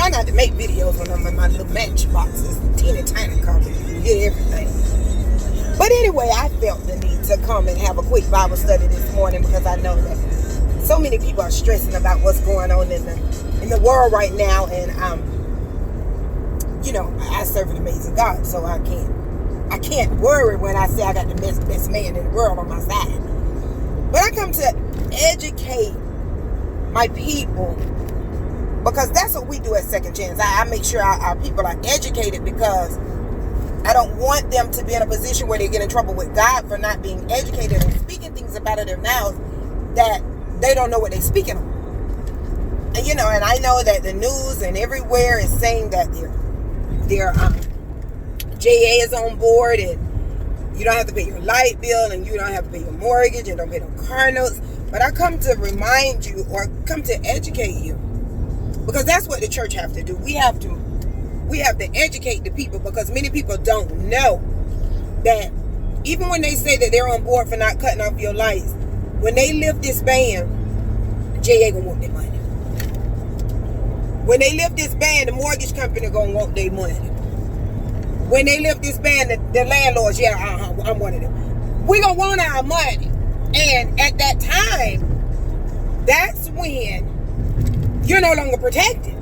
try not to make videos when I'm in my little matchbox. It's teeny tiny copy. You get everything. But anyway, I felt the need to come and have a quick Bible study this morning because I know that so many people are stressing about what's going on in the world right now. And I serve an amazing God, so I can't worry when I say I got the best man in the world on my side. But I come to educate my people, because that's what we do at Second Chance. I make sure our people are educated, because I don't want them to be in a position where they get in trouble with God for not being educated and speaking things about it in their mouths that they don't know what they're speaking on. And and I know that the news and everywhere is saying that their JA is on board, and you don't have to pay your light bill, and you don't have to pay your mortgage, and don't pay no car notes. But I come to remind you, or come to educate you, because that's what the church have to do. We have to educate the people, because many people don't know that even when they say that they're on board for not cutting off your lights, when they lift this ban, JA gonna want their money. When they lift this ban, the mortgage company gonna want their money. When they lift this ban, the landlords, I'm one of them. We gonna want our money. And at that time, that's when you're no longer protected.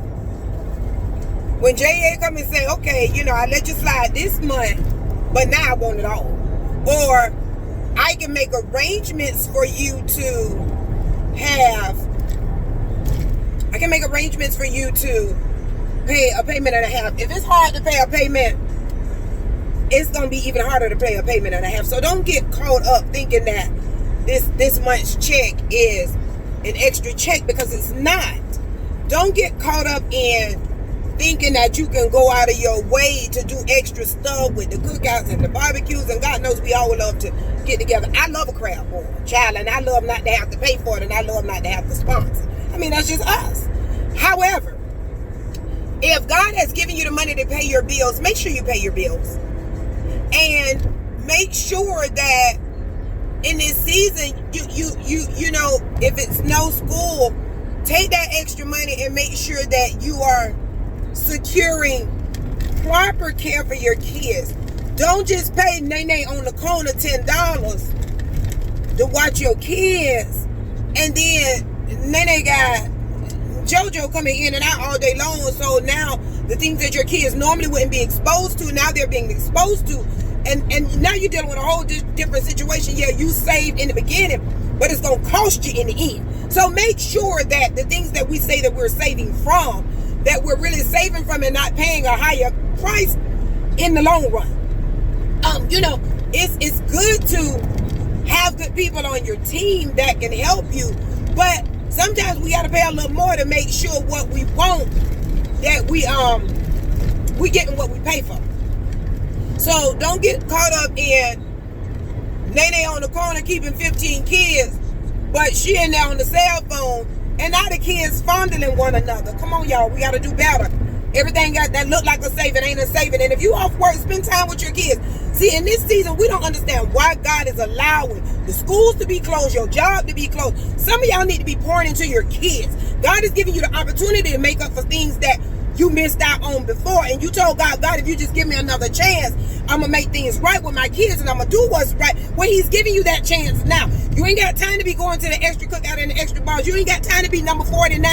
When JA come and say, okay, I let you slide this month, but now I want it all. Or I can make arrangements for you to pay a payment and a half. If it's hard to pay a payment, it's going to be even harder to pay a payment and a half. So don't get caught up thinking that this month's check is an extra check, because it's not. Don't get caught up in thinking that you can go out of your way to do extra stuff with the cookouts and the barbecues, and God knows we all would love to get together. I love a crab boil, child, and I love not to have to pay for it, and I love not to have to sponsor. I mean, that's just us. However, if God has given you the money to pay your bills, make sure you pay your bills. And make sure that in this season, if it's no school, take that extra money and make sure that you are securing proper care for your kids. Don't just pay Nene on the corner $10 to watch your kids, and then Nene got JoJo coming in and out all day long. So now the things that your kids normally wouldn't be exposed to, now they're being exposed to. And now you're dealing with a whole different situation. Yeah, you saved in the beginning, but it's going to cost you in the end. So make sure that the things that we say that we're saving from, that we're really saving from and not paying a higher price in the long run. It's good to have good people on your team that can help you, but sometimes we got to pay a little more to make sure what we want, that we getting what we pay for. So don't get caught up in Nene on the corner keeping 15 kids, but she in there on the cell phone, and now the kids fondling one another. Come on, y'all, we got to do better. Everything that look like a saving ain't a saving. And if you off work, spend time with your kids. See, in this season, we don't understand why God is allowing the schools to be closed, your job to be closed. Some of y'all need to be pouring into your kids. God is giving you the opportunity to make up for things that you missed out on before, and you told God, if you just give me another chance, I'm going to make things right with my kids, and I'm going to do what's right. Well, he's giving you that chance now. You ain't got time to be going to the extra cookout and the extra bars. You ain't got time to be number 49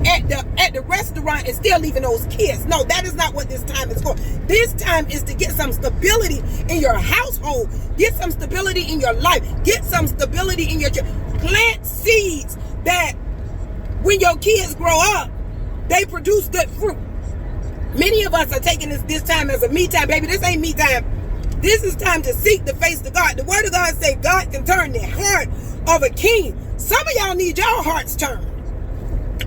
at the restaurant and still leaving those kids. No, that is not what this time is for. This time is to get some stability in your household. Get some stability in your life. Get some stability in your plant seeds that when your kids grow up, they produce good fruit. Many of us are taking this time as a me time. Baby, this ain't me time. This is time to seek the face of God. The word of God say God can turn the heart of a king. Some of y'all need your hearts turned.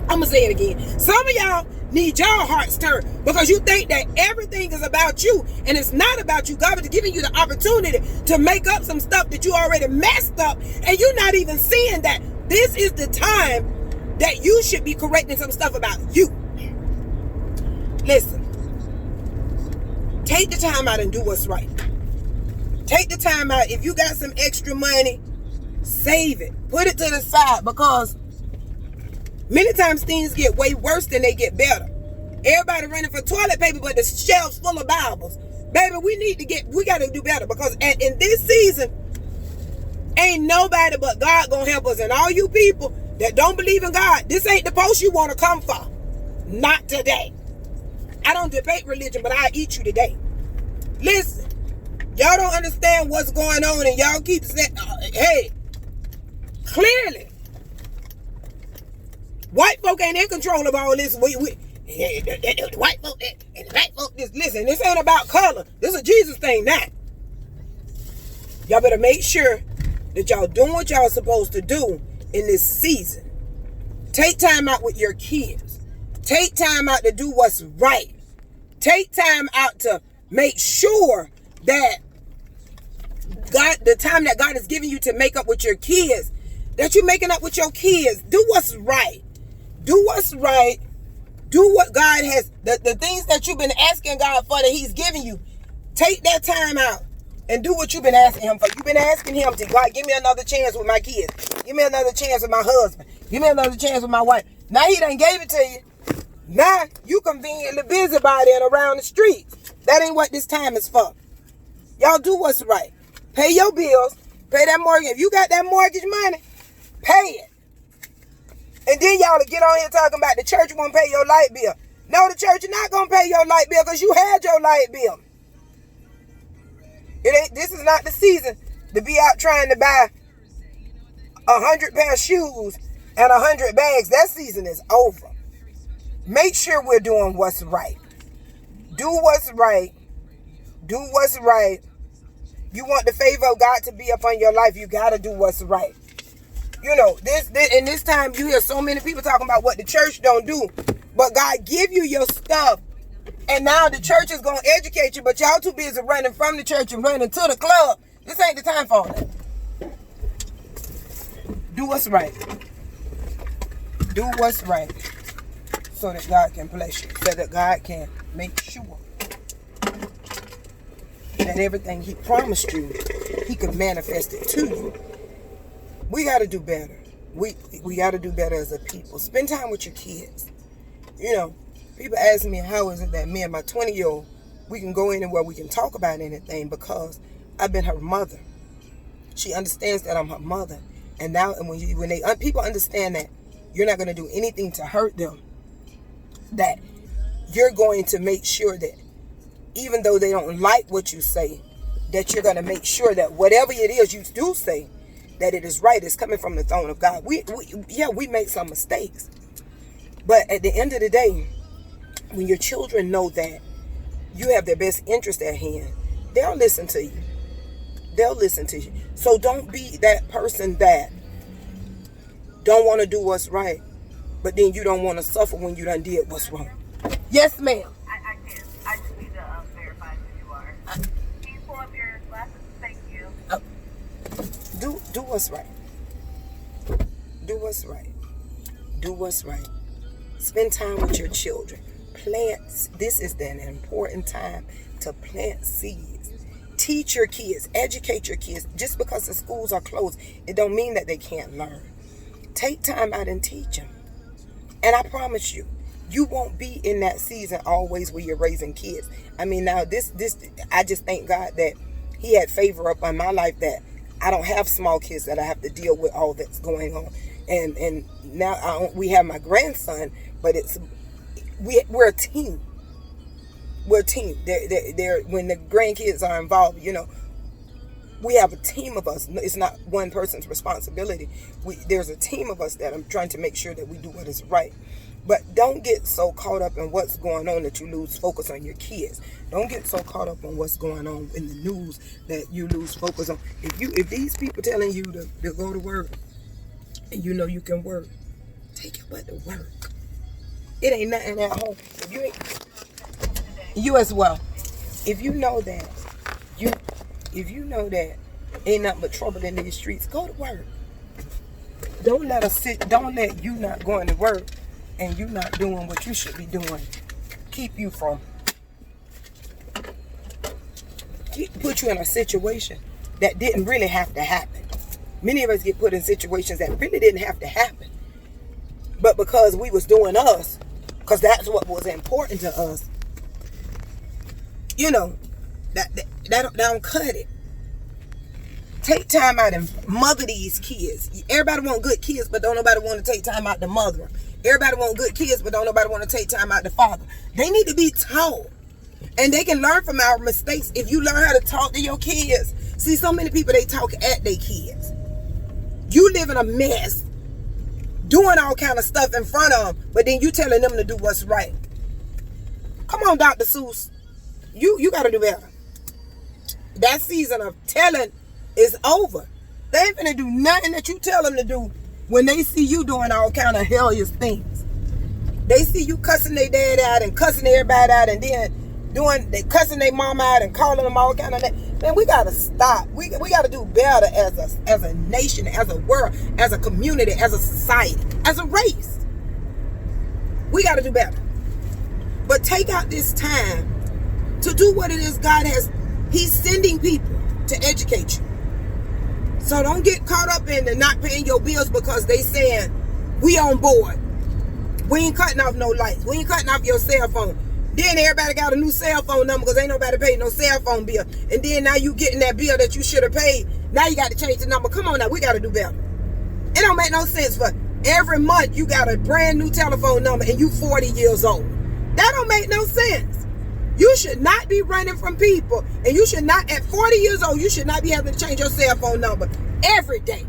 I'm going to say it again. Some of y'all need your hearts turned because you think that everything is about you, and it's not about you. God is giving you the opportunity to make up some stuff that you already messed up, and you're not even seeing that. This is the time that you should be correcting some stuff about you. Listen, take the time out and do what's right. Take the time out. If you got some extra money, save it. Put it to the side, because many times things get way worse than they get better. Everybody running for toilet paper, but the shelves full of Bibles. Baby, we got to do better, because in this season, ain't nobody but God gonna help us. And all you people that don't believe in God, this ain't the post you want to come for. Not today. I don't debate religion, but I'll eat you today. Listen, y'all don't understand what's going on, and y'all keep saying, hey, clearly, white folk ain't in control of all this. The white folk and the black folk, listen, this ain't about color. This is a Jesus thing now. Y'all better make sure that y'all doing what y'all supposed to do in this season. Take time out with your kids. Take time out to do what's right. Take time out to make sure that God, the time that God is giving you to make up with your kids, that you're making up with your kids. Do what's right. Do what's right. Do what God has, the things that you've been asking God for that he's giving you. Take that time out and do what you've been asking him for. You've been asking him to, God, give me another chance with my kids. Give me another chance with my husband. Give me another chance with my wife. Now he done gave it to you. Now you conveniently busybody and around the streets. That ain't what this time is for. Y'all do what's right. Pay your bills. Pay that mortgage. If you got that mortgage money, pay it. And then y'all get on here talking about the church won't pay your light bill. No, the church is not going to pay your light bill because you had your light bill. This is not the season to be out trying to buy 100 pair of shoes and 100 bags. That season is over. Make sure we're doing what's right. Do what's right. Do what's right. You want the favor of God to be upon your life, you got to do what's right. You know, in this time, you hear so many people talking about what the church don't do. But God give you your stuff. And now the church is going to educate you. But y'all too busy running from the church and running to the club. This ain't the time for that. Do what's right. Do what's right. So that God can bless you. So that God can make sure that everything he promised you, he could manifest it to you. We got to do better. We got to do better as a people. Spend time with your kids. You know, people ask me, how is it that me and my 20-year-old, we can go anywhere, we can talk about anything, because I've been her mother. She understands that I'm her mother. And now when people understand that you're not going to do anything to hurt them, that you're going to make sure that even though they don't like what you say, that you're going to make sure that whatever it is you do say, that it is right, it's coming from the throne of God. We make some mistakes. But at the end of the day, when your children know that you have their best interest at hand, they'll listen to you. They'll listen to you. So don't be that person that don't want to do what's right, but then you don't want to suffer when you done did what's wrong. Yes, ma'am. I can. I just need to verify who you are. Can you pull up your glasses? Thank you. Do what's right. Do what's right. Do what's right. Spend time with your children. This is an important time to plant seeds. Teach your kids. Educate your kids. Just because the schools are closed, it don't mean that they can't learn. Take time out and teach them. And I promise you, you won't be in that season always where you're raising kids. I mean, now I just thank God that he had favor up on my life, that I don't have small kids that I have to deal with all that's going on. And now we have my grandson, but we're a team. We're a team. They're when the grandkids are involved, you know, we have a team of us. It's not one person's responsibility. There's a team of us that I'm trying to make sure that we do what is right. But don't get so caught up in what's going on that you lose focus on your kids. Don't get so caught up on what's going on in the news that you lose focus on. If these people telling you to go to work, and you know you can work, take your butt to work. It ain't nothing at home. You as well. If you know that ain't nothing but trouble in these streets, go to work. Don't let you not going to work and you not doing what you should be doing keep you from put you in a situation that didn't really have to happen. Many of us get put in situations that really didn't have to happen. But because we was doing us, Because that's what was important to us. You know, that don't cut it. Take time out and mother these kids. Everybody want good kids, but don't nobody want to take time out to mother them. Everybody want good kids, but don't nobody want to take time out to father. They need to be taught. And they can learn from our mistakes if you learn how to talk to your kids. See, so many people, they talk at their kids. You live in a mess, doing all kind of stuff in front of them, but then you telling them to do what's right. Come on, Dr. Seuss. You got to do better. That season of telling is over. They ain't finna do nothing that you tell them to do when they see you doing all kind of hellish things. They see you cussing their dad out and cussing everybody out, and then they cussing their mom out and calling them all kind of that. Man, we gotta stop. We gotta do better as a nation, as a world, as a community, as a society, as a race. We gotta do better. But take out this time to do what it is God has. He's sending people to educate you. So don't get caught up in the not paying your bills because they saying we on board. We ain't cutting off no lights. We ain't cutting off your cell phone. Then everybody got a new cell phone number because ain't nobody paid no cell phone bill. And then now you getting that bill that you should have paid. Now you got to change the number. Come on now, we got to do better. It don't make no sense for every month you got a brand new telephone number and you 40 years old. That don't make no sense. You should not be running from people, and you should not, at 40 years old, you should not be having to change your cell phone number every day.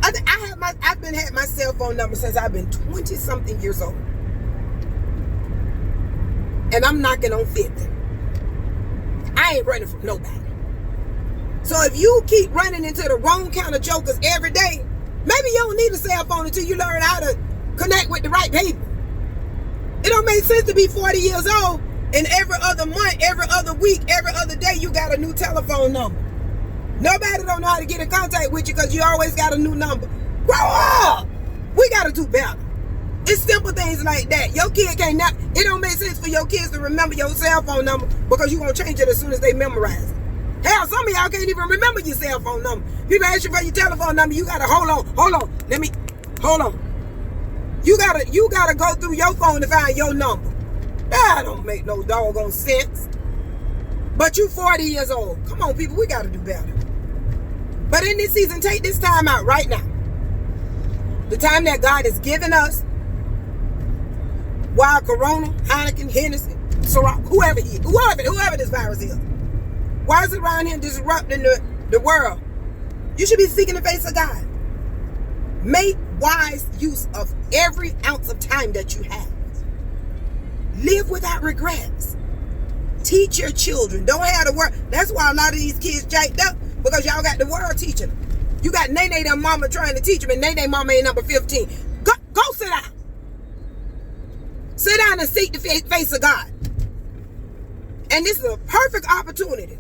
I've been had my cell phone number since I've been 20 something years old. And I'm knocking on 50. I ain't running from nobody. So if you keep running into the wrong kind of jokers every day, maybe you don't need a cell phone until you learn how to connect with the right people. It don't make sense to be 40 years old and every other month, every other week, every other day you got a new telephone number. Nobody don't know how to get in contact with you because you always got a new number. Grow up! We got to do better. It's simple things like that. Your kid can't now. It don't make sense for your kids to remember your cell phone number because you gonna change it as soon as they memorize it. Hell, some of y'all can't even remember your cell phone number. People ask you for your telephone number. You gotta hold on. Hold on. You gotta go through your phone to find your number. That don't make no doggone sense. But you 40 years old. Come on, people, we gotta do better. But in this season, take this time out right now. The time that God has given us. While Corona, Heineken, Hennessy, Ciroc, whoever this virus is. Why is it around here disrupting the world? You should be seeking the face of God. Make wise use of every ounce of time that you have. Live without regrets. Teach your children. Don't have to work. That's why a lot of these kids jacked up, because y'all got the world teaching them. You got Nene, their mama trying to teach them, and Nene mama ain't number 15. Go sit down. Sit down and seek the face of God. And this is a perfect opportunity.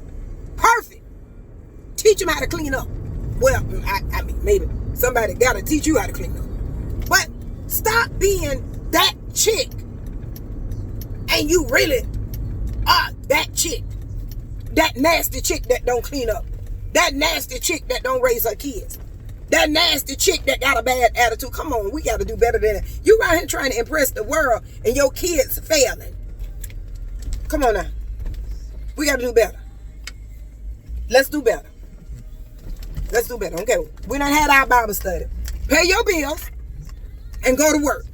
Perfect. Teach them how to clean up. Well, I mean, maybe somebody got to teach you how to clean up. But stop being that chick. And you really are that chick. That nasty chick that don't clean up. That nasty chick that don't raise her kids. That nasty chick that got a bad attitude. Come on, we got to do better than that. You out here trying to impress the world and your kids failing. Come on now. We got to do better. Let's do better. Let's do better. Okay, we done had our Bible study. Pay your bills and go to work.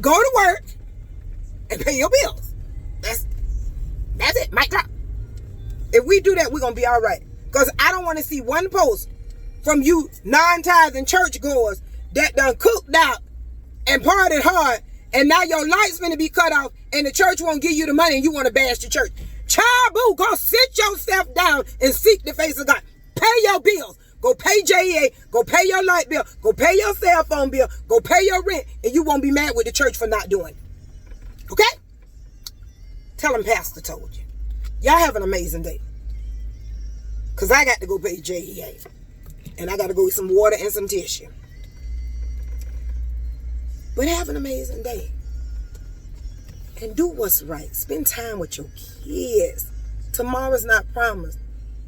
Go to work and pay your bills. That's it. Mic drop. If we do that, we're going to be all right. Because I don't want to see one post from you non-tithing churchgoers that done cooked out and partied hard, and now your light's going to be cut off and the church won't give you the money and you want to bash the church. Child boo, go sit yourself down and seek the face of God. Pay your bills. Go pay JEA. Go pay your light bill. Go pay your cell phone bill. Go pay your rent, and you won't be mad with the church for not doing it. Okay? Tell them Pastor told you. Y'all have an amazing day. Because I got to go pay JEA. And I got to go with some water and some tissue. But have an amazing day. And do what's right. Spend time with your kids. Tomorrow's not promised.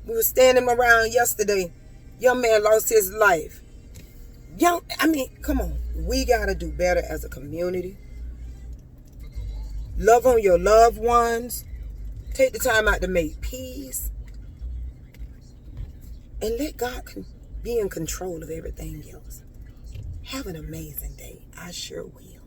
We were standing around yesterday. Young man lost his life. Young, I mean, come on. We got to do better as a community. Love on your loved ones. Take the time out to make peace. And let God be in control of everything else. Have an amazing day. I sure will.